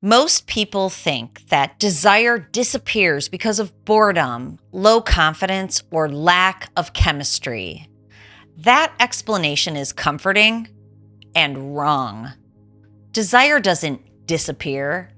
Most people think that desire disappears because of boredom, low confidence, or lack of chemistry. That explanation is comforting and wrong. Desire doesn't disappear.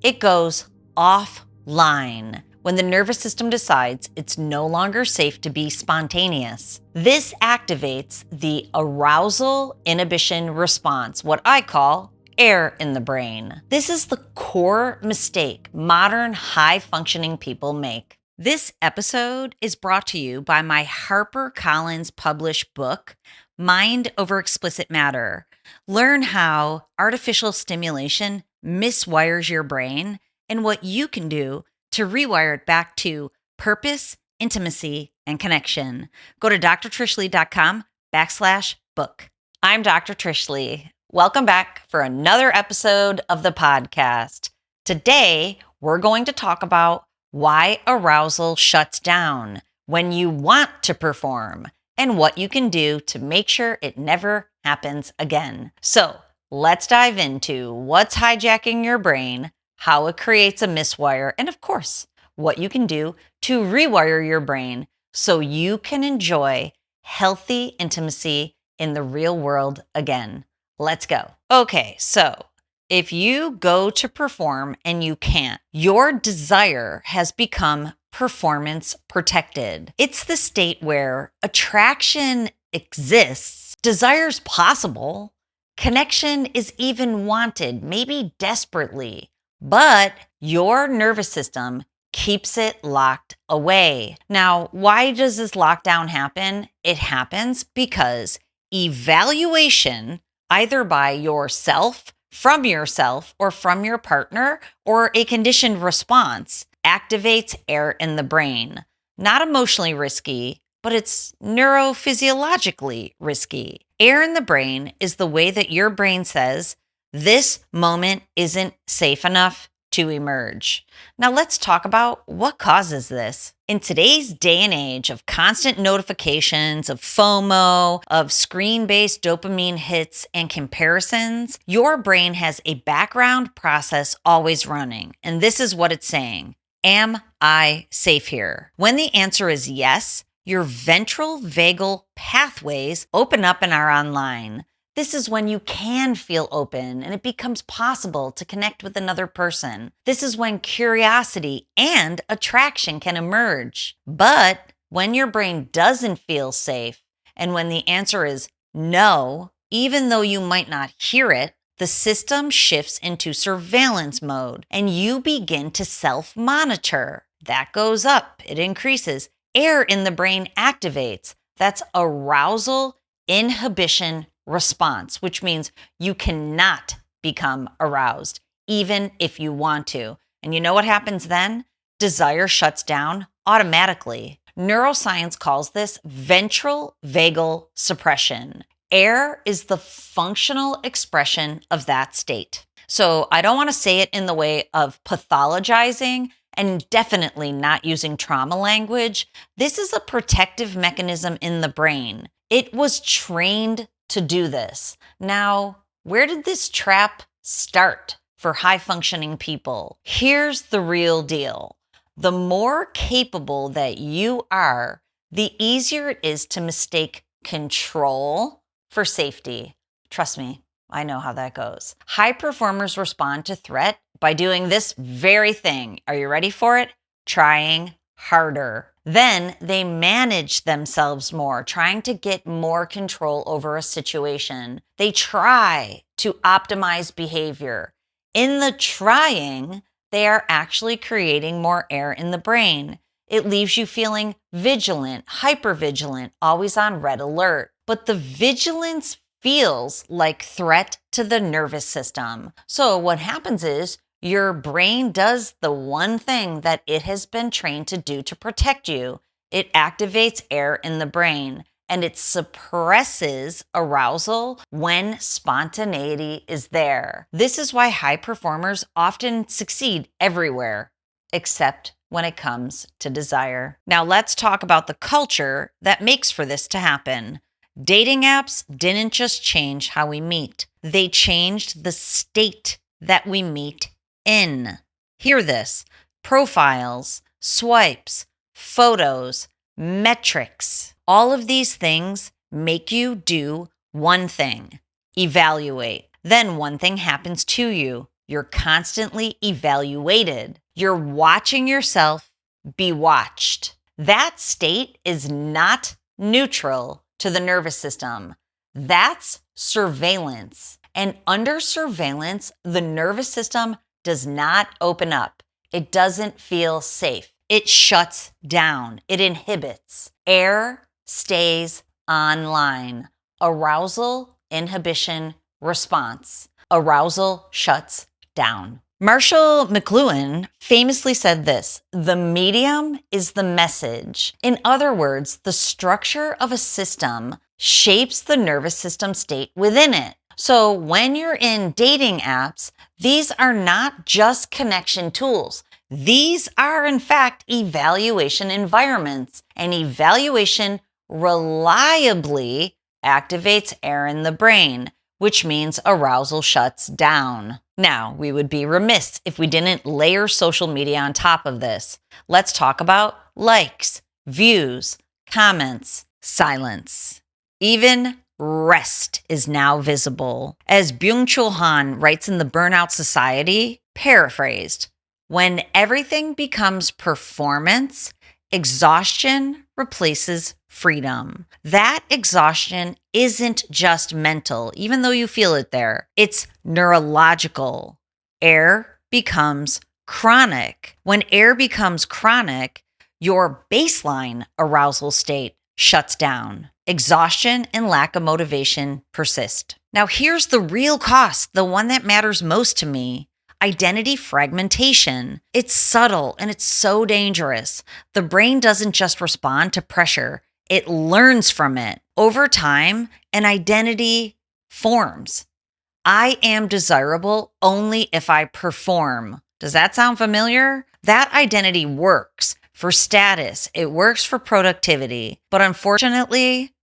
It goes offline when the nervous system decides it's no longer safe to be spontaneous. This activates the arousal inhibition response, what I call air in the brain. This is the core mistake modern high-functioning people make. This episode is brought to you by my HarperCollins published book, Mind Over Explicit Matter. Learn how artificial stimulation miswires your brain and what you can do to rewire it back to purpose, intimacy, and connection. Go to drtrishleigh.com/book. I'm Dr. Trish Leigh. Welcome back for another episode of the podcast. Today, we're going to talk about why arousal shuts down when you want to perform and what you can do to make sure it never happens again. So let's dive into what's hijacking your brain, how it creates a miswire, and of course, what you can do to rewire your brain so you can enjoy healthy intimacy in the real world again. Let's go. Okay, so if you go to perform and you can't, your desire has become performance protected. It's the state where attraction exists, desire's possible, connection is even wanted, maybe desperately, but your nervous system keeps it locked away. Now, why does this lockdown happen? It happens because evaluation, either by yourself, from yourself, or from your partner, or a conditioned response, activates air in the brain. Not emotionally risky, but it's neurophysiologically risky. Air in the brain is the way that your brain says, this moment isn't safe enough to emerge. Now let's talk about what causes this. In today's day and age of constant notifications, of FOMO, of screen-based dopamine hits and comparisons, your brain has a background process always running. And this is what it's saying. Am I safe here? When the answer is yes, your ventral vagal pathways open up and are online. This is when you can feel open and it becomes possible to connect with another person. This is when curiosity and attraction can emerge. But when your brain doesn't feel safe and when the answer is no, even though you might not hear it, the system shifts into surveillance mode and you begin to self-monitor. That goes up, it increases. Air in the brain activates. That's arousal inhibition response, which means you cannot become aroused, even if you want to. And you know what happens then? Desire shuts down automatically. Neuroscience calls this ventral vagal suppression. Air is the functional expression of that state. So I don't want to say it in the way of pathologizing and definitely not using trauma language. This is a protective mechanism in the brain. It was trained to do this. Now, where did this trap start for high-functioning people? Here's the real deal. The more capable that you are, the easier it is to mistake control for safety. Trust me, I know how that goes. High performers respond to threat by doing this very thing. Are you ready for it? Trying harder. Then they manage themselves more, trying to get more control over a situation. They try to optimize behavior. In the trying, they are actually creating more air in the brain. It leaves you feeling vigilant, hypervigilant, always on red alert. But the vigilance feels like threat to the nervous system. So what happens is your brain does the one thing that it has been trained to do to protect you. It activates air in the brain and it suppresses arousal when spontaneity is there. This is why high performers often succeed everywhere, except when it comes to desire. Now let's talk about the culture that makes for this to happen. Dating apps didn't just change how we meet. They changed the state that we meet in. Hear this: profiles, swipes, photos, metrics. All of these things make you do one thing: evaluate. Then one thing happens to you. You're constantly evaluated. You're watching yourself be watched. That state is not neutral to the nervous system. That's surveillance. And under surveillance, the nervous system does not open up. It doesn't feel safe. It shuts down. It inhibits. Air stays online. Arousal Inhibition Response. Arousal shuts down. Marshall McLuhan famously said this: the medium is the message. In other words, the structure of a system shapes the nervous system state within it. So when you're in dating apps, these are not just connection tools. These are, in fact, evaluation environments. And evaluation reliably activates air in the brain, which means arousal shuts down. Now, we would be remiss if we didn't layer social media on top of this. Let's talk about likes, views, comments, silence. Even rest is now visible. As Byung-Chul Han writes in The Burnout Society, paraphrased, when everything becomes performance, exhaustion replaces freedom. That exhaustion isn't just mental, even though you feel it there. It's neurological. Air becomes chronic. When air becomes chronic, your baseline arousal state shuts down. Exhaustion and lack of motivation persist. Now, here's the real cost, the one that matters most to me: identity fragmentation. It's subtle and it's so dangerous. The brain doesn't just respond to pressure, it learns from it. Over time, an identity forms. I am desirable only if I perform. Does that sound familiar? That identity works for status, it works for productivity, but unfortunately,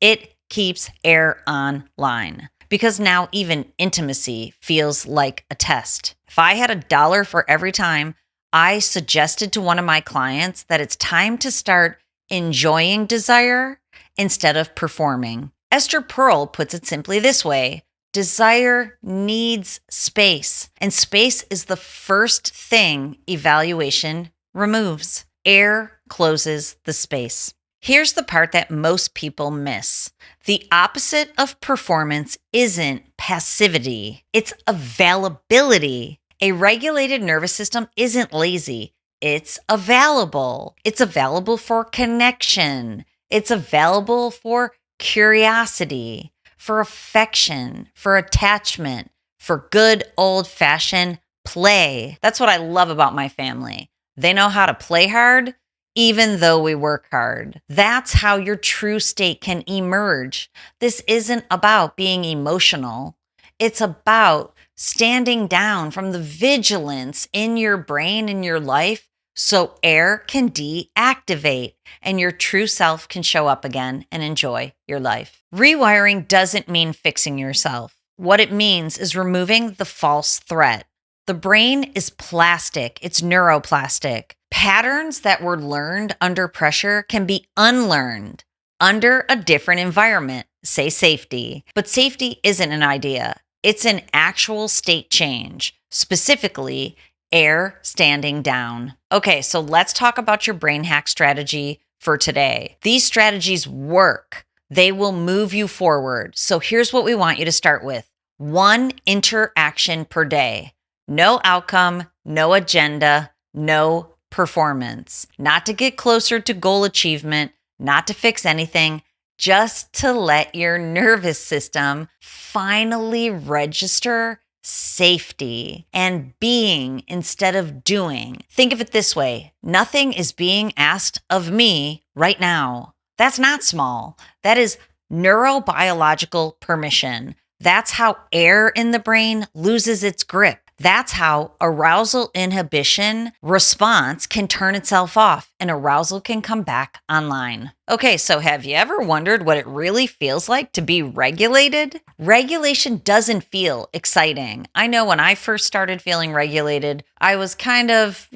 it keeps air online. Because now even intimacy feels like a test. If I had $1 for every time I suggested to one of my clients that it's time to start enjoying desire instead of performing. Esther Perel puts it simply this way: desire needs space, and space is the first thing evaluation removes. Air closes the space. Here's the part that most people miss. The opposite of performance isn't passivity, it's availability. A regulated nervous system isn't lazy, it's available. It's available for connection. It's available for curiosity, for affection, for attachment, for good old-fashioned play. That's what I love about my family. They know how to play hard, even though we work hard. That's how your true state can emerge. This isn't about being emotional. It's about standing down from the vigilance in your brain and your life so air can deactivate and your true self can show up again and enjoy your life. Rewiring doesn't mean fixing yourself. What it means is removing the false threat. The brain is plastic. It's neuroplastic. Patterns that were learned under pressure can be unlearned under a different environment, say safety. But safety isn't an idea. It's an actual state change, specifically air standing down. Okay, so let's talk about your brain hack strategy for today. These strategies work. They will move you forward. So here's what we want you to start with: 1 interaction per day. No outcome, no agenda, no performance. Not to get closer to goal achievement, not to fix anything, just to let your nervous system finally register safety and being instead of doing. Think of it this way: nothing is being asked of me right now. That's not small. That is neurobiological permission. That's how air in the brain loses its grip. That's how arousal inhibition response can turn itself off and arousal can come back online. Okay, so have you ever wondered what it really feels like to be regulated? Regulation doesn't feel exciting. I know when I first started feeling regulated, I was kind of,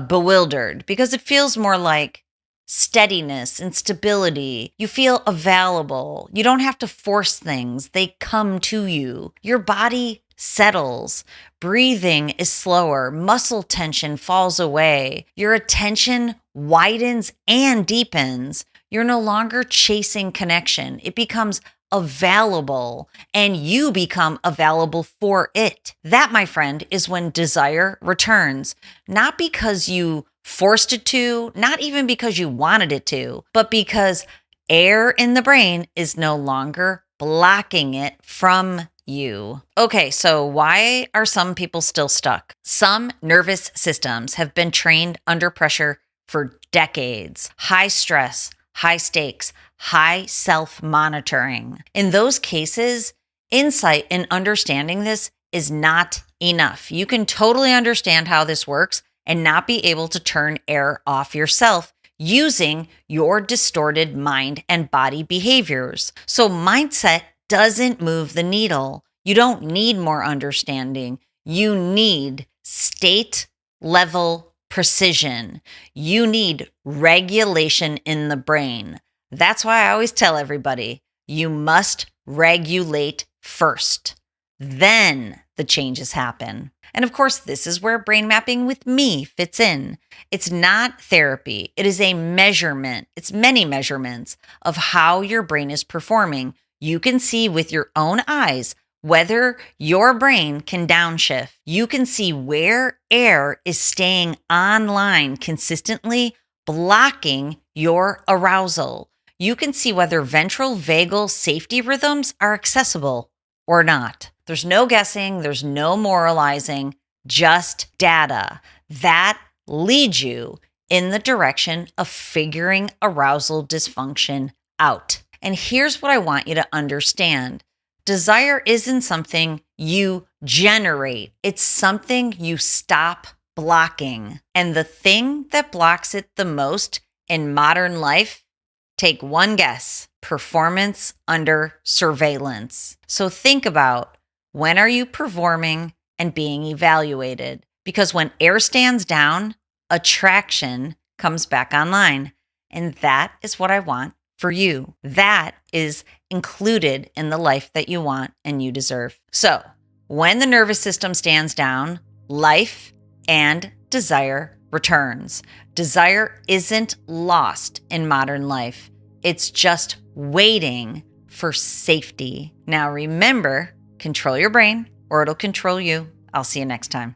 bewildered because it feels more like steadiness and stability. You feel available. You don't have to force things, they come to you. Your body settles. Breathing is slower. Muscle tension falls away. Your attention widens and deepens. You're no longer chasing connection. It becomes available and you become available for it. That, my friend, is when desire returns. Not because you forced it to, not even because you wanted it to, but because air in the brain is no longer blocking it from you. Okay, so why are some people still stuck? Some nervous systems have been trained under pressure for decades. High stress, high stakes, high self-monitoring. In those cases, insight in understanding this is not enough. You can totally understand how this works and not be able to turn air off yourself using your distorted mind and body behaviors. So mindset doesn't move the needle. You don't need more understanding. You need state level precision. You need regulation in the brain. That's why I always tell everybody, you must regulate first. Then the changes happen. And of course, this is where brain mapping with me fits in. It's not therapy. It is a measurement. It's many measurements of how your brain is performing. You can see with your own eyes whether your brain can downshift. You can see where air is staying online consistently, blocking your arousal. You can see whether ventral vagal safety rhythms are accessible or not. There's no guessing, there's no moralizing, just data. That leads you in the direction of figuring arousal dysfunction out. And here's what I want you to understand. Desire isn't something you generate. It's something you stop blocking. And the thing that blocks it the most in modern life, take one guess: performance under surveillance. So think about, when are you performing and being evaluated? Because when air stands down, attraction comes back online. And that is what I want for you. That is included in the life that you want and you deserve. So when the nervous system stands down, life and desire returns. Desire isn't lost in modern life. It's just waiting for safety. Now remember, control your brain or it'll control you. I'll see you next time.